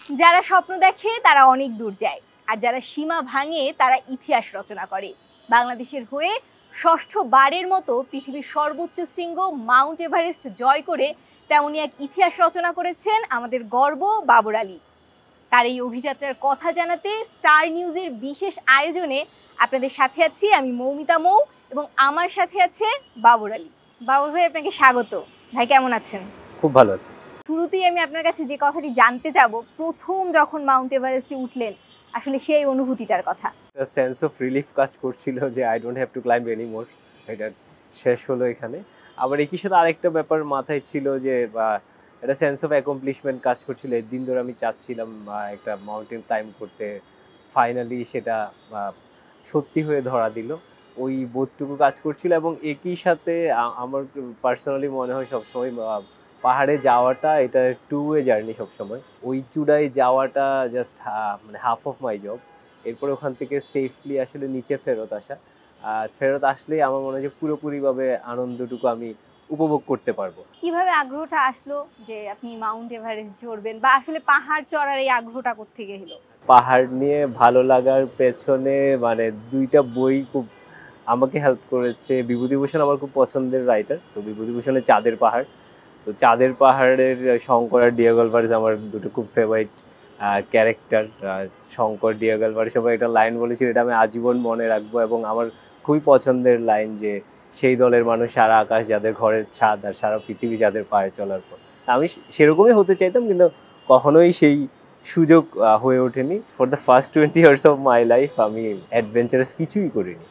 যারা স্বপ্ন দেখে তারা অনেক দূর যায়, আর যারা সীমা ভাঙে তারা ইতিহাস রচনা করে। বাংলাদেশের হয়ে ষষ্ঠ বারের মতো পৃথিবীর সর্বোচ্চ শৃঙ্গ মাউন্ট এভারেস্ট জয় করে তেমনই এক ইতিহাস রচনা করেছেন আমাদের গর্ব বাবর আলী। তার এই অভিযাত্রার কথা জানাতে স্টার নিউজের বিশেষ আয়োজনে আপনাদের সাথে আছি আমি মৌমিতা মৌ, এবং আমার সাথে আছে বাবর আলী। বাবর ভাই, আপনাকে স্বাগত। ভাই কেমন আছেন? খুব ভালো আছি। শুরুতেই আমি আপনার কাছে যে কথাটি জানতে যাব, প্রথম যখন মাউন্ট এভারেস্টে উঠলেন আসলে সেই অনুভূতিটার কথা। একটা সেন্স অফ রিলিফ কাজ করছিল যে I don't have to climb anymore, এটা শেষ হলো এখানে। আবার একই সাথে আরেকটা ব্যাপার মাথায় ছিল যে একটা সেন্স অফ অ্যাকমপ্লিশমেন্ট কাজ করছিল। একদিন ধরে আমি চাচ্ছিলাম একটা মাউন্টেন ক্লাইম্ব করতে, ফাইনালি সেটা সত্যি হয়ে ধরা দিল, ওই বোধটুকু কাজ করছিল। এবং একই সাথে আমার পার্সোনালি মনে হয় সবসময় পাহাড়ে যাওয়াটা এটা টু ওয়ে জার্নি সবসময়। ওই চূড়ায় যাওয়াটা জাস্ট মানে হাফ অফ মাই জব। এরপরে ওখান থেকে সেফলি আসলে নিচে ফেরত আসা, ফেরত আসলেই আমার মনে হয় যে পুরোপুরিভাবে আনন্দটুকু আমি উপভোগ করতে পারবো। কিভাবে আগ্রহটা আসলো যে আপনি মাউন্ট এভারেস্ট চড়বেন, বা আসলে পাহাড় চড়ার এই আগ্রহটা কোত্থেকে এলো? পাহাড় নিয়ে ভালো লাগার পেছনে মানে দুইটা বই খুব আমাকে হেল্প করেছে। বিভূতিভূষণ আমার খুব পছন্দের রাইটার, তো বিভূতিভূষণের চাঁদের পাহাড়, তো চাঁদের পাহাড়ের শঙ্কর আর ডিয়াগলভার্স আমার দুটো খুব ফেভারিট ক্যারেক্টার। শঙ্কর ডিয়াগলভার্স সবাই একটা লাইন বলেছিল, এটা আমি আজীবন মনে রাখবো। এবং আমার খুবই পছন্দের লাইন যে সেই দলের মানুষ সারা আকাশ যাদের ঘরের ছাদ, আর সারা পৃথিবী যাদের পায়ে চলার পর। আমি সেরকমই হতে চাইতাম, কিন্তু কখনোই সেই সুযোগ হয়ে ওঠেনি। For the first 20 years of my life আমি অ্যাডভেঞ্চারাস কিছুই করিনি।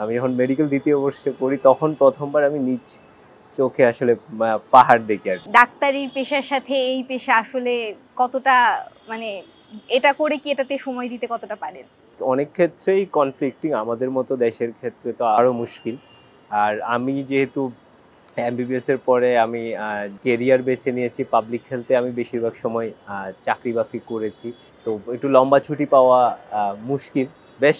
আমি যখন মেডিকেল দ্বিতীয় বর্ষে পড়ি তখন প্রথমবার আমি নিজ চোখে আসলে পাহাড় দেখি। আর ডাক্তারির পেশার সাথে এই পেশা আসলে কতটা, মানে এটা করে কি এটাতে সময় দিতে কতটা পারেন? অনেক ক্ষেত্রেই কনফ্লিক্টিং, আমাদের মতো দেশের ক্ষেত্রে তো আরও মুশকিল। আর আমি যেহেতু এমবিবিএস এর পরে আমি কেরিয়ার বেছে নিয়েছি পাবলিক হেলথে, আমি বেশিরভাগ সময় চাকরি বাকরি করেছি, তো একটু লম্বা ছুটি পাওয়া মুশকিল, বেশ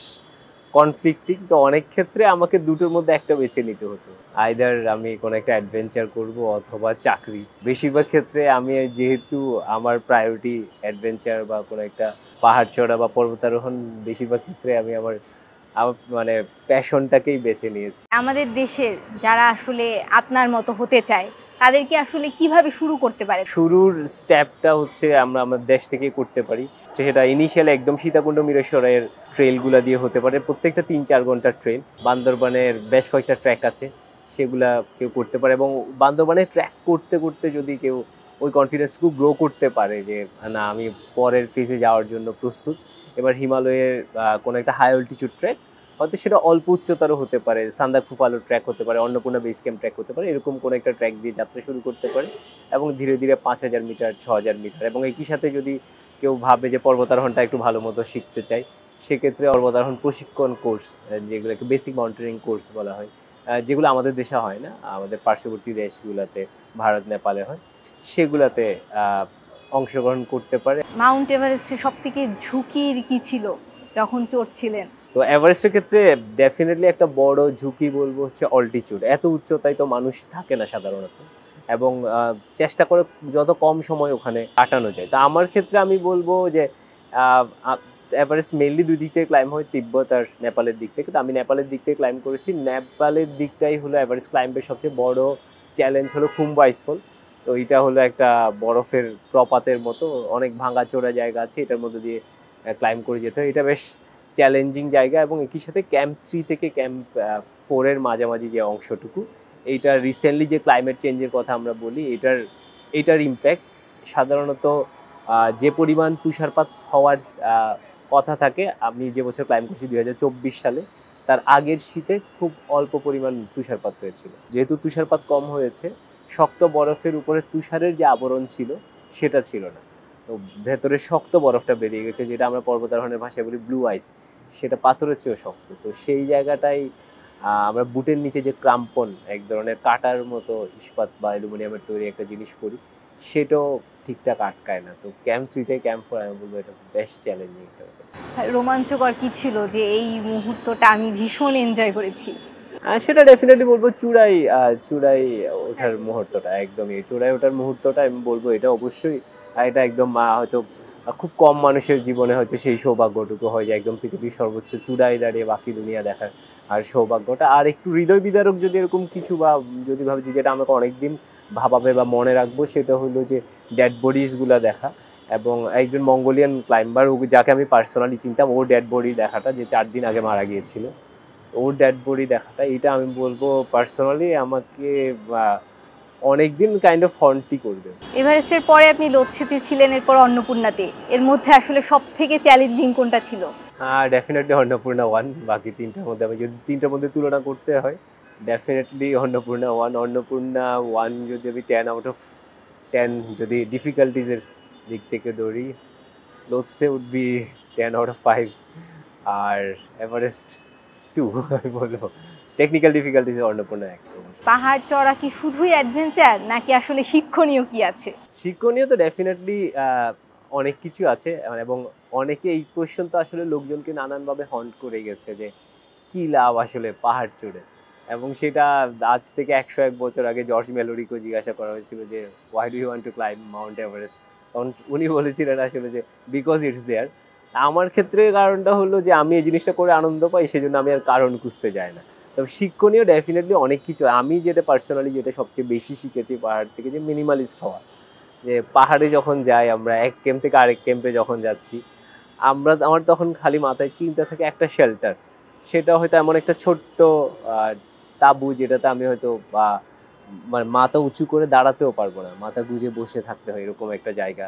কনফ্লিক্টিং। তো অনেক ক্ষেত্রে আমাকে দুটোর মধ্যে একটা বেছে নিতে হতো, আইদার আমি কোনো একটা অ্যাডভেঞ্চার করব অথবা চাকরি। বেশিরভাগ ক্ষেত্রে আমি যেহেতু আমার প্রায়োরিটি অ্যাডভেঞ্চার বা কোনো একটা পাহাড় চড়া বা পর্বতারোহণ, বেশিরভাগ ক্ষেত্রে আমি আমার মানে প্যাশনটাকেই বেছে নিয়েছি। আমাদের দেশের যারা আসলে আপনার মতো হতে চায় তাদেরকে আসলে কিভাবে শুরু করতে পারে? শুরুর স্টেপটা হচ্ছে আমরা আমাদের দেশ থেকে করতে পারি, সেটা ইনিশিয়ালি একদম সীতাকুণ্ড মিরেশ্বরের ট্রেলগুলো দিয়ে হতে পারে। প্রত্যেকটা 3-4 ঘন্টার ট্রেল। বান্দরবানের বেশ কয়েকটা ট্র্যাক আছে, সেগুলা কেউ করতে পারে। এবং বান্দরবানে ট্র্যাক করতে করতে যদি কেউ ওই কনফিডেন্সটুকু গ্রো করতে পারে যে না আমি পরের ফেজে যাওয়ার জন্য প্রস্তুত, এবার হিমালয়ের কোনো একটা হাই অল্টিটিউড ট্র্যাক, হয়তো সেটা অল্প উচ্চতারও হতে পারে, সান্দাকফু ট্র্যাক হতে পারে, অন্নপূর্ণা বেস ক্যাম্প ট্র্যাক হতে পারে, এরকম কোনো একটা ট্র্যাক দিয়ে যাত্রা শুরু করতে পারে। এবং ধীরে ধীরে 5000 মিটার, 6000 মিটার, এবং একই সাথে যদি কেউ ভাবে যে পর্বতারোহণটা একটু ভালো মতো শিখতে চাই, সেক্ষেত্রে পর্বতারোহণ প্রশিক্ষণ কোর্স, যেগুলোকে বেসিক মাউন্টেনিং কোর্স বলা হয়, যেগুলো আমাদের দেশে হয় না, আমাদের পার্শ্ববর্তী দেশগুলোতে ভারত নেপালে হয়, সেগুলাতে অংশগ্রহণ করতে পারে। মাউন্ট এভারেস্টের সব থেকে ঝুঁকির কি ছিল যখন চড়ছিলেন? তো এভারেস্টের ক্ষেত্রে ডেফিনেটলি একটা বড় ঝুঁকি বলবো হচ্ছে অল্টিটিউড। এত উচ্চতায় তো মানুষ থাকে না সাধারণত, এবং চেষ্টা করে যত কম সময় ওখানে কাটানো যায়। তো আমার ক্ষেত্রে আমি বলবো যে এভারেস্ট মেনলি দুই দিক থেকে ক্লাইম্ব হয়, তিব্বত আর নেপালের দিক থেকে। তো আমি নেপালের দিক থেকে ক্লাইম্ব করেছি। নেপালের দিকটাই হলো এভারেস্ট ক্লাইম্বের সবচেয়ে বড় চ্যালেঞ্জ, হলো খুম্বা আইসফল। তো এটা হলো একটা বরফের প্রপাতের মতো, অনেক ভাঙাচোরা জায়গা আছে, এটার মধ্যে দিয়ে ক্লাইম্ব করে যেতে হয়। এটা বেশ চ্যালেঞ্জিং জায়গা। এবং একই সাথে ক্যাম্প 3 থেকে ক্যাম্প 4 এর মাঝামাঝি যে অংশটুকু, এইটা রিসেন্টলি যে ক্লাইমেট চেঞ্জের কথা আমরা বলি, এটার ইম্প্যাক্ট সাধারণত যে পরিমাণ তুষারপাত হওয়ার কথা থাকে, আমি যে বছর ক্লাইম্ব করছি 2024 সালে, তার আগের শীতে খুব অল্প পরিমাণ তুষারপাত হয়েছিল। যেহেতু তুষারপাত কম হয়েছে, শক্ত বরফের উপরে তুষারের যে আবরণ ছিল সেটা ছিল না, তো ভেতরে শক্ত বরফটা বেরিয়ে গেছে, যেটা আমরা পর্বতারোহণের ভাষায় বলি ব্লু আইস, সেটা পাথরের চেয়েও শক্ত। তো সেই জায়গাটাই আমরা বুটের নিচে যে ক্রাম্পন, এক ধরনের কাটার মতো ইস্পাত বা অ্যালুমিনিয়ামের তৈরি একটা জিনিস পরি, সেটাও ঠিকঠাক আটকায় না। তো ক্যাম্প 3 থেকে ক্যাম্প 4 আমি বলবো এটা বেশ চ্যালেঞ্জিং একটা ব্যাপার। রোমাঞ্চকর কি ছিল যে এই মুহূর্তটা আমি ভীষণ এনজয় করেছি? সেটা ডেফিনেটলি বলবো চূড়ায় ওঠার মুহূর্তটা, একদমই চূড়ায় ওঠার মুহূর্তটা আমি বলবো এটা অবশ্যই এটা একদম হয়তো খুব কম মানুষের জীবনে হয়তো সেই সৌভাগ্যটুকু হয় যে একদম পৃথিবীর সর্বোচ্চ চূড়ায় দাঁড়িয়ে বাকি দুনিয়া দেখার আর সৌভাগ্যটা। আর একটু হৃদয় বিদারক যদি এরকম কিছু বা যদি ভাবছি যেটা আমাকে অনেকদিন ভাবাবে বা মনে রাখবো, সেটা হলো যে ডেড বডিজগুলো দেখা। এবং একজন মঙ্গোলিয়ান ক্লাইম্বার, যাকে আমি পার্সোনালি চিনতাম, ওর ডেড বডি দেখাটা, যে 4 দিন আগে মারা গিয়েছিল, ওর ডেড বডি দেখাটা, এটা আমি বলবো পার্সোনালি আমাকে অনেক দিন কাইন্ড অফ হন্টই করবে। এভারেস্টের পরে আপনি লোচ্ছিতে ছিলেন, এরপর অন্নপূর্ণাতে, এর মধ্যে আসলে সব থেকে চ্যালেঞ্জিং কোনটা ছিল? ডেফিনেটলি অন্নপূর্ণা 1। বাকি 3টার মধ্যে আমি যদি 3টার মধ্যে তুলনা করতে হয়, ডেফিনেটলি অন্নপূর্ণা 1। অন্নপূর্ণা 1 যদি আমি 10/10 যদি ডিফিকাল্টিজের দিক থেকে ধরি, লোটসে উড বি 10/5, আর এভারেস্ট 2 আমি বলবো। Technical difficulties Annapurna 1। পাহাড় চড়া কি শুধুই অ্যাডভেঞ্চার, নাকি আসলে শিক্ষণীয় কি আছে? শিক্ষণীয় তো ডেফিনেটলি অনেক কিছু আছে, এবং অনেকে এই কোয়েশ্চেন তো আসলে লোকজনকে নানানভাবে হন্ট করে গেছে যে কী লাভ আসলে পাহাড় চড়ে। এবং সেটা আজ থেকে 101 বছর আগে জর্জ মেলোরিকেও জিজ্ঞাসা করা হয়েছিল যে why do you want to climb Mount Everest, তখন উনি বলেছিলেন আসলে যে বিকজ ইটস দেয়ার। আমার ক্ষেত্রে কারণটা হলো যে আমি এই জিনিসটা করে আনন্দ পাই, সেজন্য আমি আর কারণ খুঁজতে যাই না। তবে শিক্ষণীয় ডেফিনেটলি অনেক কিছু। আমি যেটা পার্সোনালি যেটা সবচেয়ে বেশি শিখেছি পাহাড় থেকে, যে মিনিমালিস্ট হওয়া। যে পাহাড়ে যখন যাই আমরা, এক ক্যাম্প থেকে আরেক ক্যাম্পে যখন যাচ্ছি, আমার তখন খালি মাথায় চিন্তা থাকে একটা শেল্টার। সেটা হয়তো এমন একটা ছোট্ট তাঁবু, যেটাতে আমি হয়তো মানে মাথা উঁচু করে দাঁড়াতেও পারবো না, মাথা গুঁজে বসে থাকতে হয়, এরকম একটা জায়গা।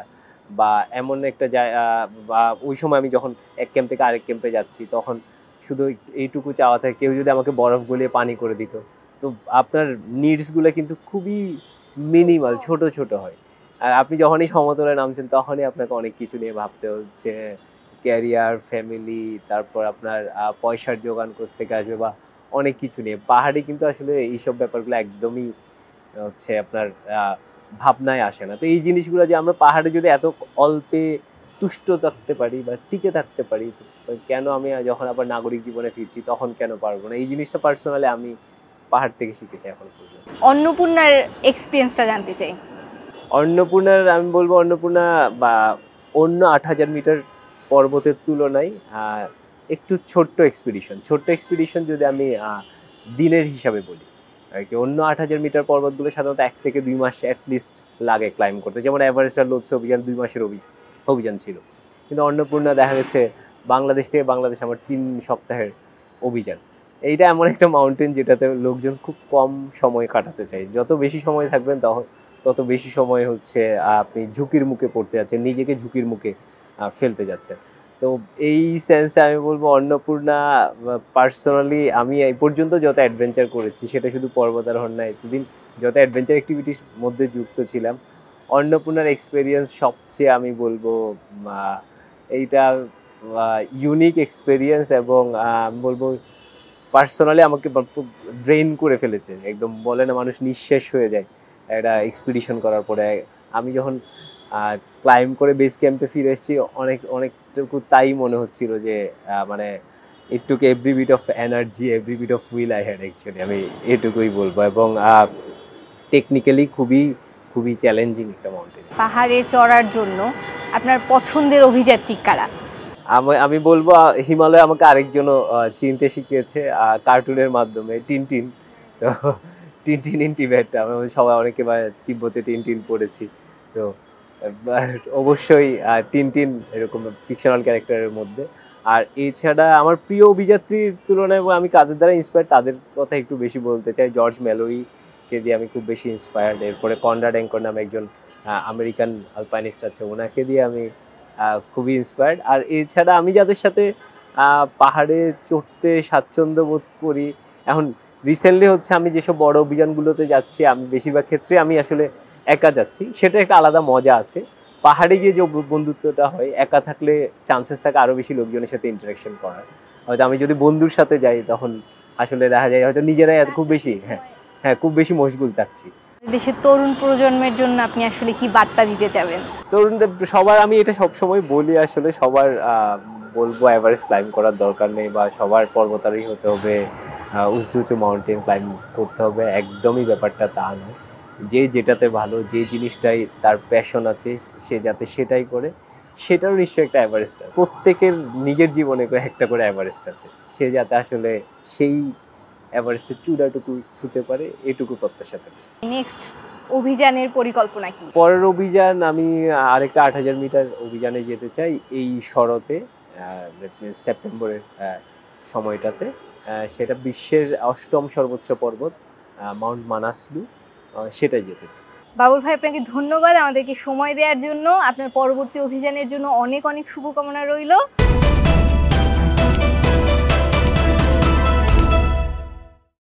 বা এমন একটা জায়গা, বা ওই সময় আমি যখন এক ক্যাম্প থেকে আরেক ক্যাম্পে যাচ্ছি, তখন শুধু এইটুকু চাওয়া থাকে কেউ যদি আমাকে বরফ গলিয়ে পানি করে দিত। তো আপনার নিডসগুলো কিন্তু খুবই মিনিমাল, ছোট ছোট হয়। আর আপনি যখনই সমতলে নামছেন, তখনই আপনাকে অনেক কিছু নিয়ে ভাবতে হচ্ছে, ক্যারিয়ার, ফ্যামিলি, তারপর আপনার পয়সার জোগান কোত্থেকে আসবে, বা অনেক কিছু নিয়ে। পাহাড়ে কিন্তু আসলে এইসব ব্যাপারগুলো একদমই হচ্ছে আপনার ভাবনায় আসে না। তো এই জিনিসগুলো যে আমরা পাহাড়ে যদি এত অল্পে তুষ্ট থাকতে পারি বা টিকে থাকতে পারি, তো কেন আমি যখন আবার নাগরিক জীবনে ফিরছি তখন কেন পারবো না? এই জিনিসটা পার্সোনালি আমি পাহাড় থেকে শিখেছি এখন পর্যন্ত। অন্নপূর্ণার এক্সপিরিয়েন্সটা জানতে চাই। অন্নপূর্ণার আমি বলবো, অন্নপূর্ণা বা অন্য 8000 মিটার পর্বতের তুলনায় একটু ছোট্ট এক্সপিডিশন যদি আমি দিনের হিসাবে বলি আর কি। অন্য 8000 মিটার পর্বতগুলো সাধারণত 1 থেকে 2 মাস অ্যাটলিস্ট লাগে ক্লাইম্ব করতে, যেমন এভারেস্ট আর লোটস অভিযান 2 মাসের অভিযান ছিল। কিন্তু অন্নপূর্ণা দেখা গেছে বাংলাদেশ থেকে বাংলাদেশ আমার 3 সপ্তাহের অভিযান। এইটা এমন একটা মাউন্টেন যেটাতে লোকজন খুব কম সময় কাটাতে চায়। যত বেশি সময় থাকবেন তত বেশি সময় হচ্ছে আপনি ঝুঁকির মুখে পড়তে যাচ্ছেন, নিজেকে ঝুঁকির মুখে ফেলতে যাচ্ছেন। তো এই সেন্সে আমি বলবো অন্নপূর্ণা পার্সোনালি আমি এই পর্যন্ত যত অ্যাডভেঞ্চার করেছি, সেটা শুধু পর্বতারোহণ না, এতদিন যত অ্যাডভেঞ্চার অ্যাক্টিভিটির মধ্যে যুক্ত ছিলাম, অন্নপূর্ণার এক্সপেরিয়েন্স সবচেয়ে আমি বলবো এইটা ইউনিক এক্সপেরিয়েন্স। এবং আমি বলবো পার্সোনালি আমাকে ড্রেন করে ফেলেছে একদম। বলে না মানুষ নিঃশেষ হয়ে যায় একটা এক্সপিডিশন করার পরে। আমি যখন ক্লাইম্ব করে বেস ক্যাম্পে ফিরে এসেছি, অনেকটুকু তাই মনে হচ্ছিল যে মানে it took every bit of energy, every bit of will I had actually, আমি এটুকুই বলবো। এবং টেকনিক্যালি খুবই চ্যালেঞ্জিং একটা মাউন্টেন। পাহাড়ে চড়ার জন্য আপনার পছন্দের অভিযাত্রী কারা? আমি বলবো হিমালয় আমাকে আরেকজনও চিনতে শিখিয়েছে কার্টুনের মাধ্যমে, টিনটিন। তো টিনটিন ইন টিবেট, আমরা সবাই অনেকে তিব্বতে টিনটিন পড়েছি। তো অবশ্যই টিনটিন এরকম ফিকশনাল ক্যারেক্টারের মধ্যে। আর এছাড়া আমার প্রিয় অভিযাত্রীর তুলনায় আমি কাদের দ্বারা ইন্সপায়ার্ড তাদের কথা একটু বেশি বলতে চাই। জর্জ মেলোরিকে দিয়ে আমি খুব বেশি ইন্সপায়ার্ড। এরপরে কনরাড অ্যাঙ্কর নামে একজন আমেরিকান আলপাইনিস্ট আছে, ওনাকে দিয়ে আমি খুবই ইন্সপায়ার্ড। আর এছাড়া আমি যাদের সাথে পাহাড়ে চড়তে স্বাচ্ছন্দ্য বোধ করি, এখন রিসেন্টলি হচ্ছে আমি যেসব বড় অভিযানগুলোতে যাচ্ছি, আমি বেশিরভাগ ক্ষেত্রে আমি আসলে একা যাচ্ছি, সেটা একটা আলাদা মজা আছে। পাহাড়ে গিয়ে যে বন্ধুত্বটা হয়, একা থাকলে চান্সেস থাকে আরও বেশি লোকজনের সাথে ইন্টারাকশন করার। হয়তো আমি যদি বন্ধুর সাথে যাই, তখন আসলে দেখা যায় হয়তো নিজেরাই খুব বেশি খুব বেশি মশগুল থাকছি। দেশের তরুণ প্রজন্মের জন্য আপনি আসলে কি বার্তা দিতে চাবেন? তরুণদের সবার আমি এটা সবসময় বলি, আসলে সবার বলবো এভারেস্ট ক্লাইম্ব করার দরকার নেই, বা সবার পর্বতারোহী হতে হবে, উঁচু উঁচু মাউন্টেন ক্লাইম্ব করতে হবে, একদমই ব্যাপারটা তা নয়। যে যেটাতে ভালো, যে জিনিসটাই তার প্যাশন আছে, সে যাতে সেটাই করে, সেটারও নিশ্চয়ই একটা এভারেস্ট আছে। প্রত্যেকের নিজের জীবনে একটা করে এভারেস্ট আছে, সে যাতে আসলে সেই এভারেস্টের চূড়াটুকু ছুঁতে পারে এটুকু প্রত্যাশা থাকে। নেক্সট অভিযানের পরিকল্পনা কি? পরের অভিযান আমি আরেকটা ৮,০০০ মিটার অভিযানে যেতে চাই এই শরতে, সেপ্টেম্বরের সময়টাতে। সেটা বিশ্বের ৮ম সর্বোচ্চ পর্বত মাউন্ট মানাসলু, সেটাই যেতে চাই। বাবুল ভাই, আপনাকে ধন্যবাদ আমাদেরকে সময় দেওয়ার জন্য। আপনার পরবর্তী অভিযানের জন্য অনেক অনেক শুভকামনা রইল।